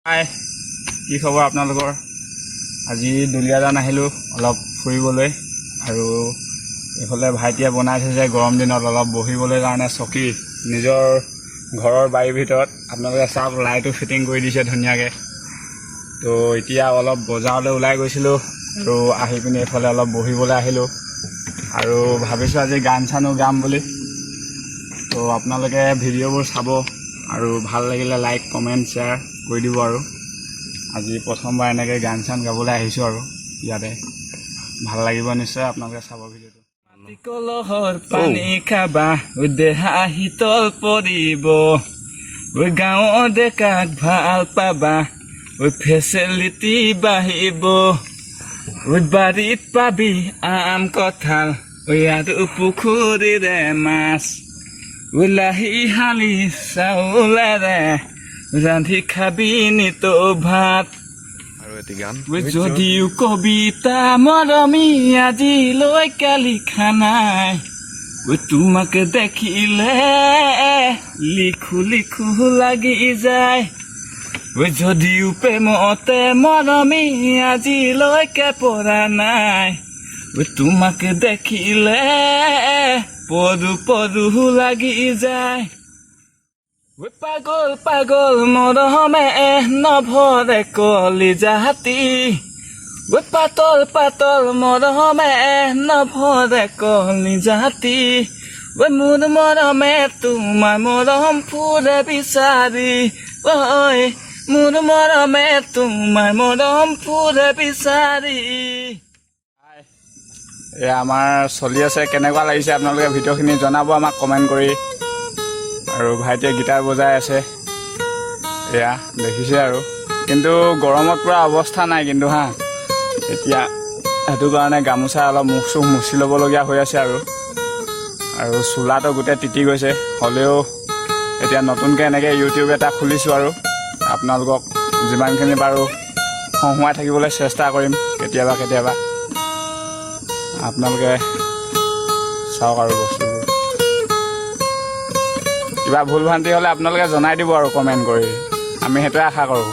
হাই, কি খবৰ আপোনালোকৰ? আজি দুলীয়াজান আহিলোঁ অলপ ফুৰিবলৈ আৰু এইফালে ভাইটিয়ে বনাই থৈছে গৰম দিনত অলপ বহিবলৈ কাৰণে চকী নিজৰ ঘৰৰ বাৰীৰ ভিতৰত। আপোনালোকে চাওক, লাইটো ফিটিং কৰি দিছে ধুনীয়াকৈ। তো এতিয়া অলপ বজাৰলৈ ওলাই গৈছিলোঁ আৰু আহি পিনি এইফালে অলপ বহিবলৈ আহিলোঁ আৰু ভাবিছোঁ আজি গান চানো গাম বুলি। তো আপোনালোকে ভিডিঅ'বোৰ চাব আৰু ভাল লাগিলে লাইক কমেণ্ট শ্বেয়াৰ কৰি দিব। আৰু আজি প্ৰথমবাৰ এনেকৈ গান চান গাবলৈ আহিছোঁ আৰু ইয়াতে ভাল লাগিব নিশ্চয়, আপোনালোকে চাব ভিডিঅ'টো। কলহৰ পানী খাবা দেহা শীতল পৰিব, গাঁৱৰ ডেকাক ভাল পাবা ফেচিলিটি বাঢ়িব, বাৰীত পাবি আম কঁঠাল আৰু পুখুৰীৰে মাছ, লাহি শালি চাউলেৰে ৰান্ধি খাবি নিতৌ ভাত। যদিও কবিতা মৰমী আজিলৈকে লিখা নাই, তোমাক দেখিলে লিখো লিখো লাগি যায়। যদিও প্ৰেমতে মৰমী আজিলৈকে পৰা নাই, তোমাক দেখিলে পদু পদু লাগি যায়। পাগল পাগল মৰমে নভৰে কলিজা হাতী, পাতল পাতল মৰমে নভৰে কলিজা হাতী, মোৰ মৰমে তোমাৰ মৰম ফুৰে বিচাৰি, ঐ মোৰ মৰমে তোমাৰ মৰম ফুৰে বিচাৰি। এয়া আমাৰ চলি আছে, কেনেকুৱা লাগিছে আপোনালোকে ভিডিঅ'খিনি জনাব আমাক কমেণ্ট কৰি। আৰু ভাইটিয়ে গিটাৰ বজাই আছে, এয়া দেখিছে আৰু। কিন্তু গৰমত পূৰা অৱস্থা নাই কিন্তু এতিয়া সেইটো কাৰণে গামোচা অলপ মুখ চুখ মুচি ল'বলগীয়া হৈ আছে আৰু চোলাটো গোটেই তিতি গৈছে। হ'লেও এতিয়া নতুনকৈ এনেকৈ ইউটিউব এটা খুলিছোঁ আৰু আপোনালোকক যিমানখিনি পাৰোঁ হহুৱাই থাকিবলৈ চেষ্টা কৰিম কেতিয়াবা কেতিয়াবা। আপোনালোকে চাওক আৰু বস্তুবোৰ। কিবা ভুল ভ্ৰান্তি হ'লে আপোনালোকে জনাই দিব আৰু কমেণ্ট কৰি, আমি সেইটোৱে আশা কৰোঁ।